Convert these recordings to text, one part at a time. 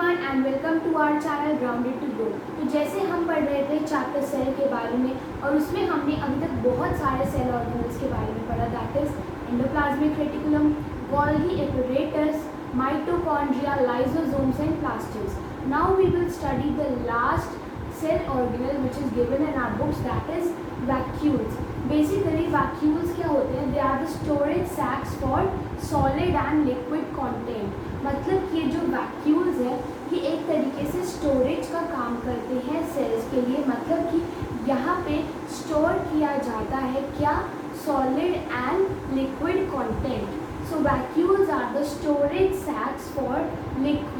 Everyone and welcome to our channel grounded to grow. तो जैसे हम पढ़ रहे थे चैप्टर सेल के बारे में और उसमें हमने अभी तक बहुत सारे सेल ऑर्गेनल्स के बारे में पढ़ा, that is endoplasmic reticulum, Golgi apparatus, mitochondria, lysosomes and plastids. Now we will study the last cell organelle which is given in our books, that is vacuoles. Basically vacuoles क्या होते हैं? They are the storage sacs for solid and liquid content. मतलब कि ये जो vacuoles है ये एक तरीके से स्टोरेज का काम करते हैं सेल्स के लिए। मतलब कि यहाँ पे स्टोर किया जाता है क्या? Solid and liquid content. So vacuoles are the storage sacs for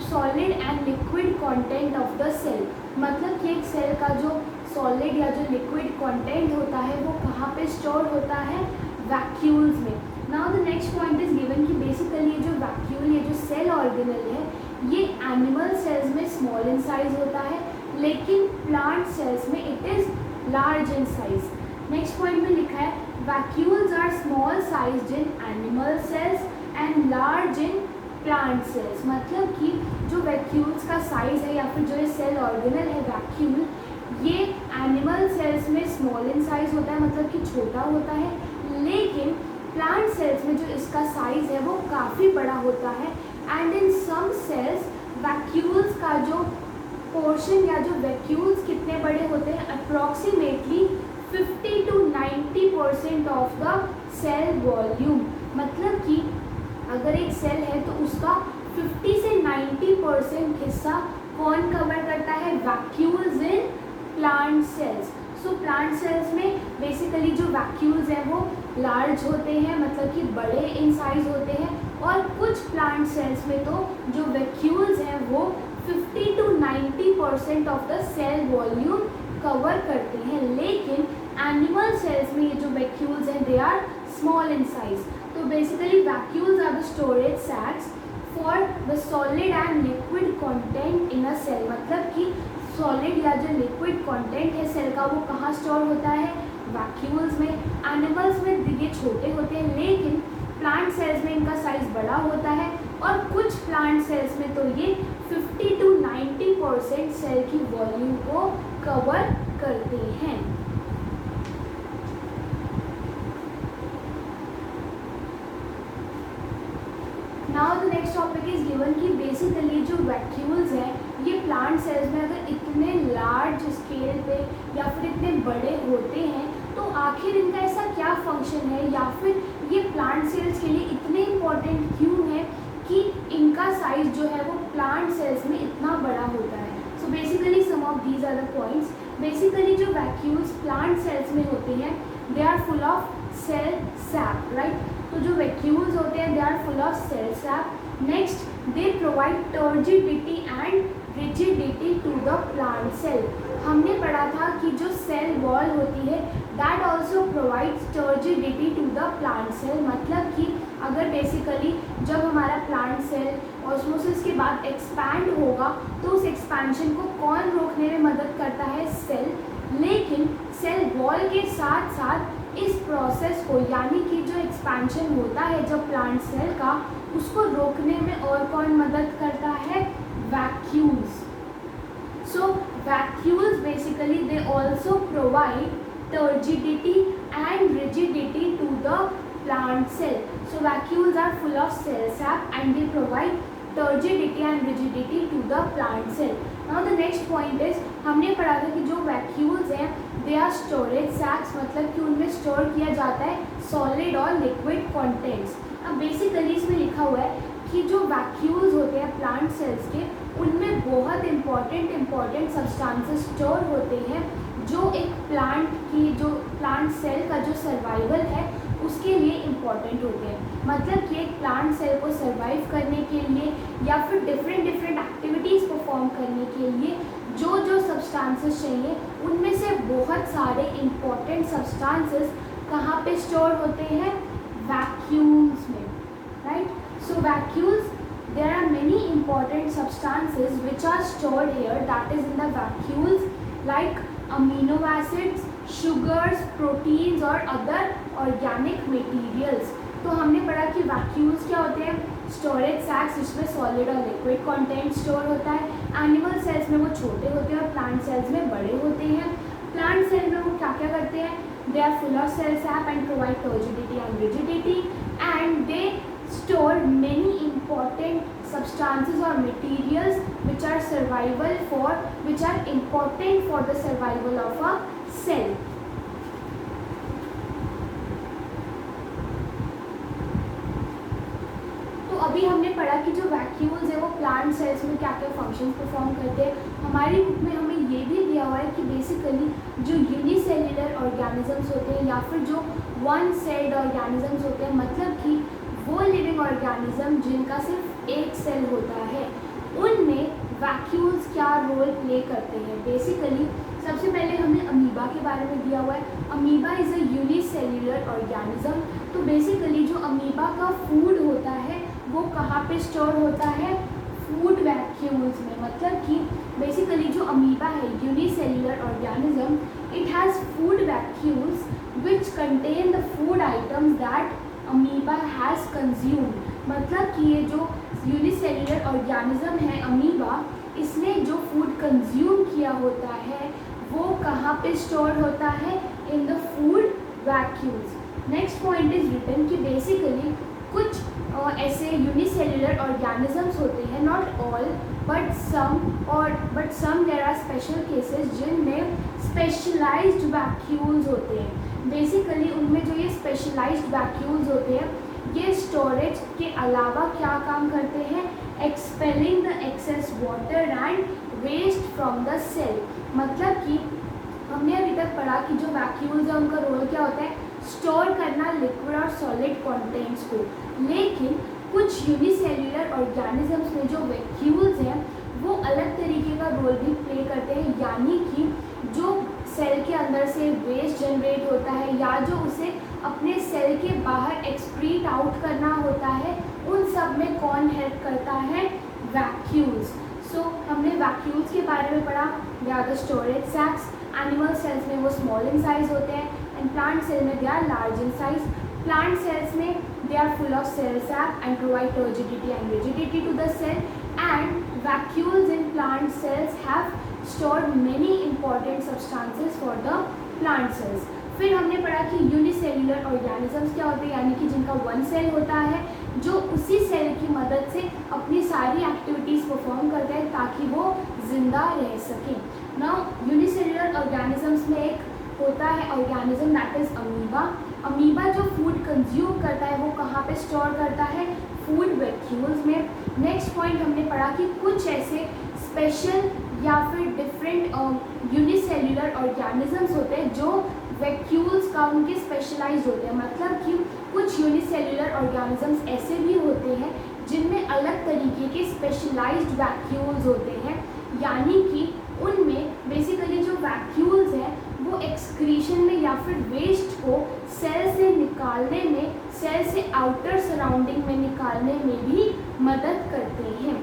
solid and liquid content of the cell. मतलब कि एक सेल का जो सॉलिड या जो लिक्विड कंटेंट होता है वो कहाँ पे स्टोर होता है? वैक्यूल्स में। Now the next point is given कि बेसिकली ये जो वैक्यूल, ये जो सेल ऑर्गेनल है, ये एनिमल सेल्स में स्मॉल इन साइज होता है, लेकिन प्लांट सेल्स में it is large in size. Next point में लिखा है vacuoles are small sized in animal cells and large in plant cells। मतलब कि जो वैक्यूल्स का साइज है या फिर जो ये सेल ऑर्गेनल है वैक्यूल, ये एनिमल सेल्स में स्मॉल इन साइज होता है, मतलब कि छोटा होता है, लेकिन प्लांट सेल्स में जो इसका साइज है वो काफ़ी बड़ा होता है। And in some cells vacuoles का जो पोर्शन या जो वैक्यूल्स कितने बड़े होते हैं? Approximately 50 to 90% of the cell volume. मतलब कि अगर एक सेल है तो उसका 50 से 90% हिस्सा कौन कवर करता है? Vacuoles in plant cells. So plant cells में बेसिकली जो वैक्यूल्स हैं वो लार्ज होते हैं, मतलब कि बड़े इन साइज होते हैं, और कुछ प्लांट सेल्स में तो जो वैक्यूल्स हैं वो 50 to 90% of the cell volume cover करते हैं। लेकिन एनिमल सेल्स में ये जो वैक्यूल्स हैं they are small in size. तो basically vacuoles are the storage sacs for the solid and liquid content in a cell. मतलब कि सॉलिड या जो लिक्विड कंटेंट है सेल का वो कहाँ स्टोर होता है? वैक्यूल्स में। एनिमल्स में ये छोटे होते हैं, लेकिन प्लांट सेल्स में इनका साइज बड़ा होता है, और कुछ प्लांट सेल्स में तो ये 50 to 90% सेल की वॉल्यूम को कवर करते हैं। Now the next topic is given कि बेसिकली जो वैक्यूल्स हैं ये प्लांट सेल्स में अगर इतने लार्ज स्केल पे या फिर इतने बड़े होते हैं तो आखिर इनका ऐसा क्या फंक्शन है, या फिर ये प्लांट सेल्स के लिए इतने इम्पोर्टेंट क्यों है कि इनका साइज जो है वो प्लांट सेल्स में इतना बड़ा होता है। So basically some of these are the points. Basically जो वैक्यूल्स प्लांट सेल्स में होते हैं they are full of cell sap, right. तो जो वैक्यूल्स होते हैं they are full of cell sap. Next they provide turgidity and rigidity to the plant cell. हमने पढ़ा था कि जो सेल वॉल होती है that also provides turgidity to the plant cell. मतलब कि अगर बेसिकली जब हमारा प्लांट सेल ऑस्मोसिस के बाद एक्सपैंड होगा तो उस एक्सपेंशन को कौन रोकने में मदद करता है? सेल। लेकिन सेल वॉल के साथ साथ इस प्रोसेस को, यानी कि जो एक्सपेंशन होता है जब प्लांट सेल का, उसको रोकने में और कौन मदद करता है? Vacuoles. So vacuoles basically they also provide turgidity and rigidity to the plant cell. So vacuoles are full of cell sap and they provide turgidity and rigidity to the plant cell. Now the next point is हमने पढ़ा था कि जो vacuoles हैं they are storage sacs, मतलब कि उनमें store किया जाता है सॉलिड और लिक्विड कंटेंट्स। अब बेसिकली इसमें लिखा हुआ है कि जो वैक्यूल्स होते हैं प्लांट सेल्स के उनमें बहुत इंपॉर्टेंट सब्सटेंसेस स्टोर होते हैं जो एक प्लांट की, जो प्लांट सेल का जो सर्वाइवल है उसके लिए इम्पॉर्टेंट होते हैं। मतलब कि एक प्लांट सेल को सर्वाइव करने के लिए या फिर डिफरेंट एक्टिविटीज़ परफॉर्म करने के लिए जो जो सब्सटेंसेस चाहिए उनमें से बहुत सारे इम्पॉर्टेंट सब्सटेंसेस कहाँ पे स्टोर होते हैं? वैक्यूल्स में, right. So vacuoles, there are many important substances which are stored here, that is in the vacuoles, like amino acids, sugars, proteins और other organic materials। तो हमने पढ़ा कि वैक्यूल्स क्या होते हैं? स्टोरेज सैक्स जिसमें सॉलिड और लिक्विड कंटेंट स्टोर होता है। एनिमल सेल्स में वो छोटे होते हैं और प्लांट सेल्स में बड़े होते हैं। प्लांट सेल में वो क्या क्या करते हैं? They are full of cell sap and provide turgidity and rigidity and they store many important substances or materials which are important for the survival of a cell. तो अभी हमने पढ़ा कि जो वैक्यूल्स है वो प्लांट सेल्स में क्या क्या फंक्शंस परफॉर्म करते हैं। हमारी बुक में हमें ये भी दिया हुआ है कि बेसिकली जो यूनिसेल्युलर ऑर्गेनिजम्स होते हैं या फिर जो वन सेल्ड ऑर्गेनिजम्स होते हैं, मतलब कि वो लिविंग ऑर्गेनिज्म जिनका सिर्फ एक सेल होता है, उनमें वैक्यूल्स क्या रोल प्ले करते हैं। बेसिकली सबसे पहले हमें अमीबा के बारे में दिया हुआ है। Amoeba is a unicellular organism. तो बेसिकली जो अमीबा का फूड होता है वो कहाँ पे स्टोर होता है? फूड वैक्यूल्स में। मतलब कि बेसिकली जो अमीबा है unicellular organism, it has food vacuoles which contain the food items that amoeba has consumed. मतलब कि ये जो यूनिसेल्युलर ऑर्गेनिज्म है अमीबा, इसने जो फूड कंज्यूम किया होता है वो कहाँ पे स्टोर होता है? In the food vacuoles. Next point is written कि बेसिकली कुछ ऐसे यूनिसेल्युलर ऑर्गेनिजम्स होते हैं, not all but some there are special cases जिनमें स्पेशलाइज्ड वैक्यूल्स होते हैं। बेसिकली उनमें जो ये स्पेशलाइज्ड वैक्यूल्स होते हैं ये स्टोरेज के अलावा क्या काम करते हैं? Expelling the excess water and waste from the cell. मतलब कि हमने अभी तक पढ़ा कि जो वैक्यूल्स है उनका रोल क्या होता है? स्टोर करना लिक्विड और सॉलिड कंटेंट्स को। लेकिन कुछ यूनिसेल्युलर ऑर्गेनिजम्स में जो वैक्यूल्स हैं वो अलग तरीके का रोल भी प्ले करते हैं, यानी कि जो सेल के अंदर से वेस्ट जनरेट होता है या जो उसे अपने सेल के बाहर एक्सक्रीट आउट करना होता है, उन सब में कौन हेल्प करता है? वैक्यूल्स। सो हमने वैक्यूल्स के बारे में पढ़ा। They are the storage sacs. Animal cells में वो स्मॉल इन साइज होते हैं एंड प्लांट सेल में they are large in size. Plant cells में they are full of cell sap and provide turgidity and rigidity to the cell, and vacuoles in plant cells have stored many important substances for the plant cells. फिर हमने पढ़ा कि unicellular organisms क्या होते हैं, यानी कि जिनका वन सेल होता है जो उसी सेल की मदद से अपनी सारी एक्टिविटीज़ परफॉर्म करते हैं ताकि वो जिंदा रह सकें। नाउ यूनिसेल्युलर ऑर्गेनिजम्स में एक होता है organism that is amoeba. Amoeba जो फूड कंज्यूम करता है वो कहाँ पे स्टोर करता है? फूड वैक्यूल्स में। नेक्स्ट पॉइंट हमने पढ़ा कि कुछ ऐसे स्पेशल या फिर डिफरेंट यूनिसेल्युलर ऑर्गेनिजम्स होते हैं जो वैक्यूल्स का उनके स्पेशलाइज्ड होते हैं। मतलब कि कुछ यूनिसेल्युलर ऑर्गेनिजम्स ऐसे भी होते हैं जिनमें अलग तरीके के स्पेशलाइज्ड वैक्यूल्स होते हैं, यानी कि उनमें बेसिकली जो वैक्यूल्स हैं वो एक्सक्रीशन में या फिर वेस्ट को सेल से निकालने में, सेल से आउटर सराउंडिंग में निकालने में भी मदद करते हैं।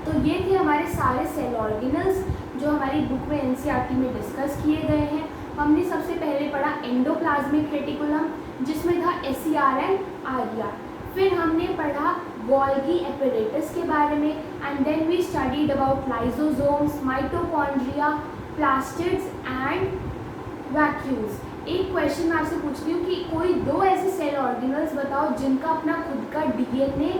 तो ये थे हमारे सारे सेल ऑर्गेनल्स जो हमारी बुक में एनसीईआरटी में डिस्कस किए गए हैं। हमने सबसे पहले पढ़ा एंडोप्लाज्मिक रेटिकुलम जिसमें था SCR एंड RER। फिर हमने पढ़ा गोल्गी एपेरेटस के बारे में and then we studied about lysosomes, mitochondria, plastids and vacuoles. एक क्वेश्चन मैं आपसे पूछती हूँ कि कोई दो ऐसे सेल ऑर्गेनल्स बताओ जिनका अपना खुद का DNA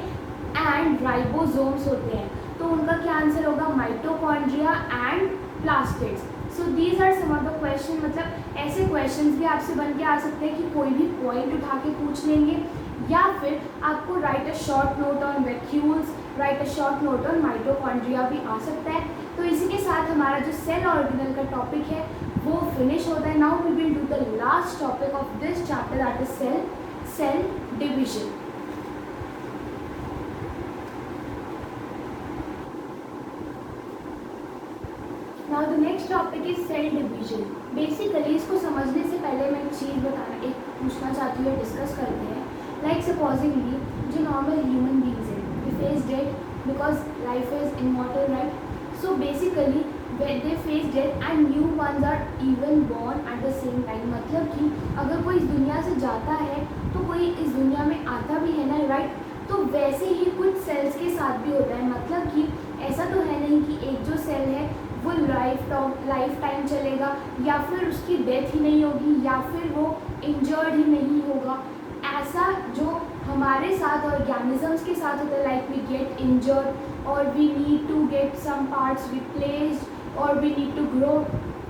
एंड राइबोसोम्स होते हैं। तो उनका क्या आंसर होगा? Mitochondria and plastids. So these are some of the question. मतलब ऐसे क्वेश्चंस भी आपसे बन के आ सकते हैं कि कोई भी पॉइंट उठा के पूछ लेंगे, या फिर आपको right a short note on vacuoles, right a short note on mitochondria भी आ सकता है। तो इसी के साथ हमारा जो सेल ऑर्गेनल का टॉपिक है वो फिनिश होता है। Now we will do the last topic of this chapter that is cell division. Now the next topic is cell division. Basically इसको समझने से पहले मैं एक चीज़ पूछना चाहती हूँ, डिस्कस करते हैं। लाइक सपोजिंगली जो नॉर्मल ह्यूमन बींग्स हैं they face death because life is immortal, right? So basically they face death and new ones are even born at the same time. मतलब कि अगर कोई इस दुनिया से जाता है तो कोई इस दुनिया में आता भी है ना, राइट? तो वैसे ही कुछ सेल्स के साथ भी होता है, मतलब कि ऐसा तो है नहीं कि एक जो सेल है वो लाइफ टाइम चलेगा या फिर उसकी डेथ ही नहीं होगी या फिर वो इंजर्ड ही नहीं होगा। ऐसा जो हमारे साथ ऑर्गेनिजम्स के साथ होता है, लाइक वी गेट इंजर्ड और we need to get some parts replaced और वी नीड टू ग्रो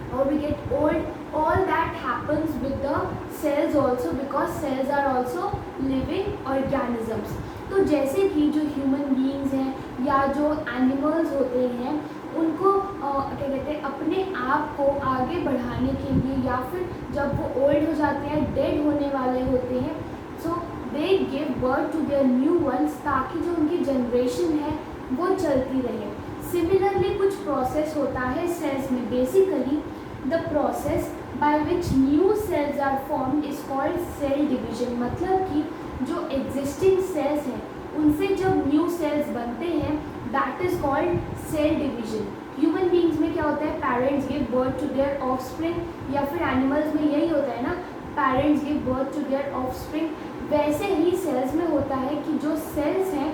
और we get old, all that happens with the cells also because cells are also living organisms। तो जैसे कि जो human beings हैं या जो एनिमल्स होते हैं उनको क्या कहते हैं, अपने आप को आगे बढ़ाने के लिए या फिर जब वो ओल्ड हो जाते हैं, डेड होने वाले होते हैं, so they give birth to their new ones, ताकि जो उनकी जनरेशन है वो चलती रहे। सिमिलरली कुछ प्रोसेस होता है सेल्स में। Basically the process by which new cells are formed is called cell division. मतलब कि जो एग्जिस्टिंग सेल्स हैं उनसे जब न्यू सेल्स बनते हैं that is called cell division. Human beings में क्या होता है, parents give birth to their offspring, या फिर एनिमल्स में यही होता है ना, parents give birth to their offspring. वैसे ही सेल्स में होता है कि जो सेल्स हैं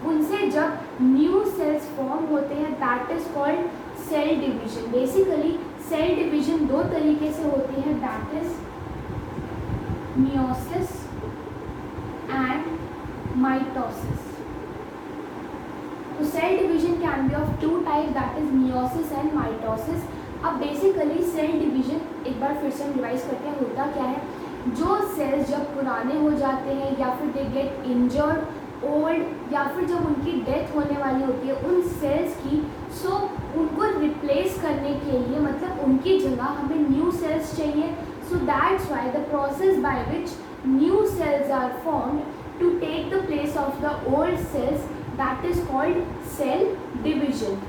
उनसे जब न्यू सेल्स फॉर्म होते हैं that is called cell division. Basically cell division दो तरीके से होती है, that is meiosis and mitosis. तो cell division can be of two type, that is meiosis and mitosis. अब बेसिकली सेल डिवीजन एक बार फिर से हम रिवाइज करते हैं, होता क्या है, जो सेल्स जब पुराने हो जाते हैं या फिर दे गेट इंजर्ड, ओल्ड, या फिर जब उनकी डेथ होने वाली होती है उन सेल्स की, सो उनको रिप्लेस करने के लिए, मतलब उनकी जगह हमें न्यू सेल्स चाहिए। So that's why the process by which new cells are formed to take the place of the old cells that is called cell division.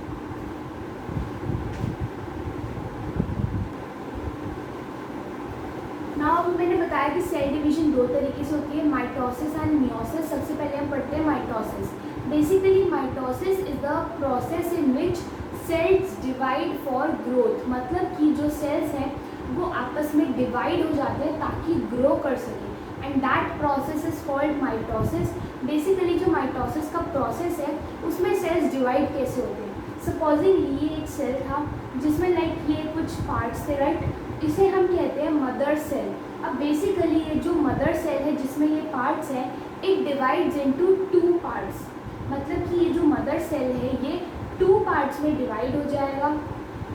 Now मैंने बताया कि सेल डिवीजन दो तरीके से होती है, माइटोसिस एंड मियोसिस। सबसे पहले हम पढ़ते हैं mitosis. Basically mitosis is the process in which cells divide for growth. मतलब कि जो सेल्स हैं वो आपस में डिवाइड हो जाते हैं ताकि ग्रो कर सकें, and that process is called mitosis. Basically जो माइटोसिस का प्रोसेस है उसमें सेल्स डिवाइड कैसे होते हैं। सपोजिंग ये एक सेल था जिसमें लाइक ये कुछ पार्ट्स थे, राइट, इसे हम कहते हैं मदर सेल। अब बेसिकली ये जो मदर सेल है जिसमें ये पार्ट्स हैं, it divides into two parts. मतलब कि ये जो मदर सेल है ये टू पार्ट्स में डिवाइड हो जाएगा,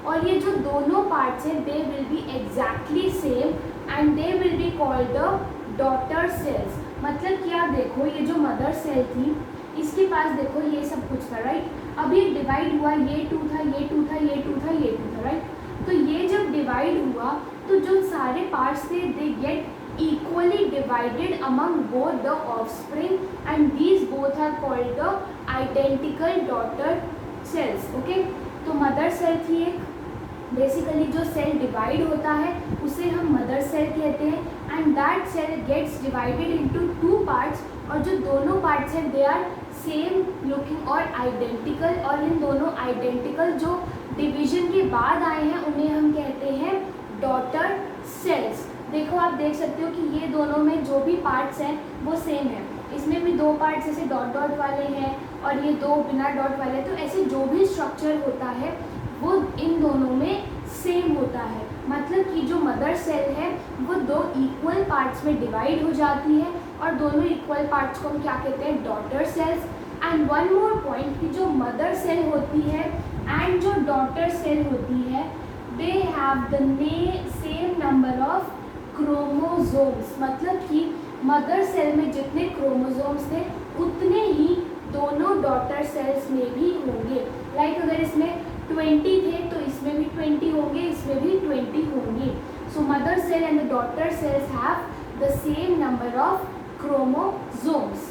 और ये जो दोनों पार्ट्स हैं they will be exactly same and they will be called the daughter sales. मतलब कि आप देखो ये जो मदर सेल थी इसके पास देखो ये सब कुछ था, राइट। अब ये डिवाइड हुआ, ये टू था, ये टू था, ये टू था, ये टू था, राइट। तो ये जब डिवाइड हुआ तो जो सारे पार्ट्स थे they get equally divided among both the offspring and these both are called the identical daughter cells. Okay, तो मदर सेल थी एक, बेसिकली जो सेल डिवाइड होता है उसे हम मदर सेल कहते हैं, and that cell gets divided into two parts, और जो दोनों पार्ट्स हैं दे आर सेम लुकिंग और आइडेंटिकल, और इन दोनों आइडेंटिकल जो डिवीजन के बाद आए हैं उन्हें हम कहते हैं डॉटर सेल्स। देखो आप देख सकते हो कि ये दोनों में जो भी पार्ट्स हैं वो सेम है। इसमें भी दो पार्ट्स ऐसे डॉट डॉट वाले हैं और ये दो बिना डॉट वाले, तो ऐसे जो भी स्ट्रक्चर होता है वो इन दोनों में सेम होता है। मतलब कि जो मदर सेल है वो दो इक्वल पार्ट्स में डिवाइड हो जाती है, और दोनों इक्वल पार्ट्स को हम क्या कहते हैं, daughter cells. And one more point कि जो मदर सेल होती है एंड जो डॉटर सेल होती है they have the same number of chromosomes. मतलब कि मदर सेल में जितने क्रोमोसोम्स थे उतने ही दोनों डॉटर सेल्स में भी होंगे। लाइक अगर इसमें 20 थे तो इसमें भी 20 होंगे, इसमें भी 20 होंगे। So mother cell and the daughter cells have the same number of chromosomes.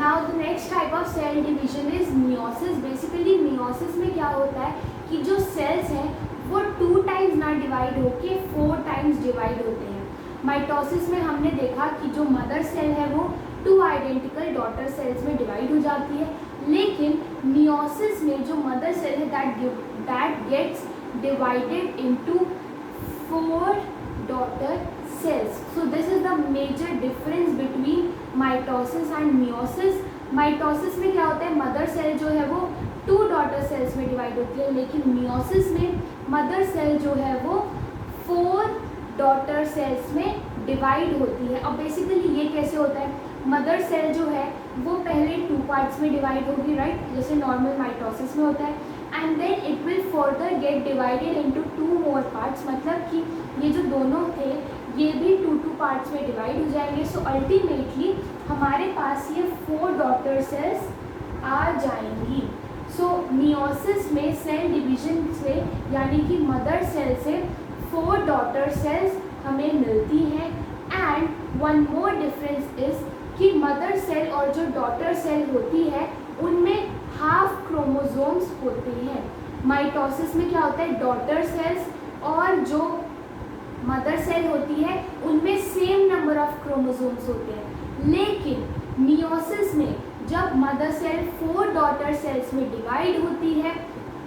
Now the next type of cell division is meiosis. Basically meiosis में क्या होता है कि जो cells हैं वो 2 times ना डिवाइड होके 4 times डिवाइड होते हैं। माइटोसिस में हमने देखा कि जो मदर सेल है वो 2 आइडेंटिकल डॉटर सेल्स में डिवाइड हो जाती है, लेकिन मियोसिस में जो मदर सेल है that gets divided into 4 daughter cells. So this is the major difference between mitosis and meiosis. Mitosis में क्या होता है, मदर सेल जो है वो 2 डॉटर सेल्स में डिवाइड होती है, लेकिन मियोसिस में मदर सेल जो है वो 4 डॉटर सेल्स में डिवाइड होती है. अब बेसिकली ये कैसे होता है, मदर सेल जो है वो पहले 2 पार्ट्स में डिवाइड होगी, राइट, जैसे नॉर्मल माइटोसिस में होता है, and then it will further get divided into 2 more parts. मतलब कि ये जो दोनों थे ये भी 2 पार्ट्स में डिवाइड हो जाएंगे. सो अल्टीमेटली हमारे पास ये 4 डॉटर सेल्स आ जाएंगी. सो मियोसिस में सेल डिवीजन से यानी कि मदर सेल से 4 डॉटर सेल्स हमें मिलती हैं. And one more difference is कि मदर सेल और जो डॉटर सेल होती है उनमें हाफ क्रोमोसोम्स होते हैं. माइटोसिस में क्या होता है, डॉटर सेल्स और जो मदर सेल होती है उनमें सेम नंबर ऑफ क्रोमोसोम्स होते हैं. लेकिन मियोसिस में जब मदर सेल 4 डॉटर सेल्स में डिवाइड होती है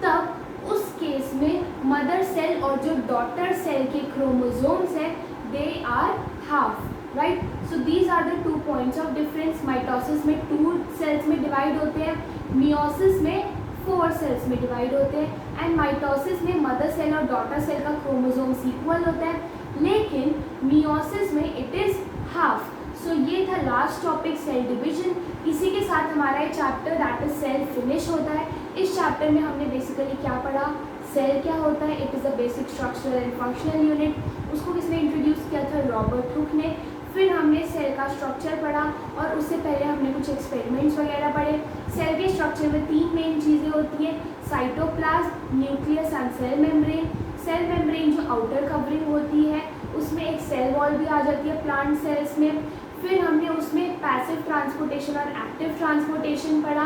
तब उस केस में मदर सेल और जो डॉटर सेल के क्रोमोसोम्स हैं they are half, right. So these are the 2 points of difference. Mitosis में 2 सेल्स में डिवाइड होते हैं, मियोसिस में 4 सेल्स में डिवाइड होते हैं. एंड माइटोसिस में मदर सेल और डॉटर सेल का क्रोमोसोम्स इक्वल होता है, लेकिन मियोसिस में इट इज़ हाफ. सो ये था लास्ट टॉपिक, सेल डिवीजन. इसी के साथ हमारा ये chapter that is cell finish होता है. इस चैप्टर में हमने बेसिकली क्या पढ़ा, सेल क्या होता है, it is a basic structural and functional unit. उसको किसने इंट्रोड्यूस किया था, रॉबर्ट हुक ने. फिर हमने सेल का स्ट्रक्चर पढ़ा और उससे पहले हमने कुछ एक्सपेरिमेंट्स वगैरह पढ़े. सेल के स्ट्रक्चर में 3 मेन चीज़ें होती हैं, cytoplasm, nucleus and cell membrane. Cell membrane जो आउटर कवरिंग होती है उसमें एक सेल वॉल भी आ जाती है प्लांट सेल्स में. फिर हमने उसमें पैसिव ट्रांसपोर्टेशन और एक्टिव ट्रांसपोर्टेशन पढ़ा.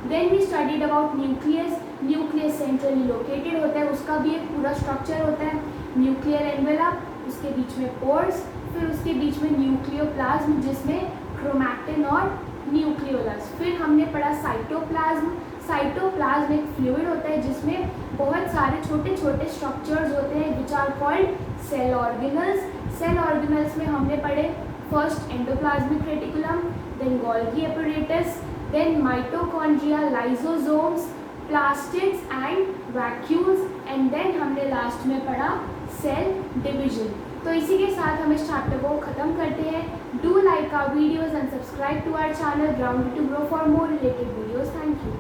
Then we studied about nucleus. Nucleus centrally located होता है, उसका भी एक पूरा स्ट्रक्चर होता है, न्यूक्लियर एनवेलप, उसके बीच में पोर्स, फिर उसके बीच में न्यूक्लियोप्लाज्म जिसमें क्रोमैटिन और न्यूक्लियोलस. फिर हमने पढ़ा साइटोप्लाज्म. साइटोप्लाज्म एक फ्लूइड होता है जिसमें बहुत सारे छोटे छोटे स्ट्रक्चर्स होते हैं which are called cell organelles. Cell organelles में हमने पढ़े first endoplasmic reticulum, then Golgi apparatus, then mitochondria, lysosomes, plastids and vacuoles, and then हमने लास्ट में पढ़ा सेल डिवीजन. तो इसी के साथ हम इस चैप्टर को ख़त्म करते हैं. Do like our videos and subscribe to our channel grounded to Grow for more related videos. Thank you.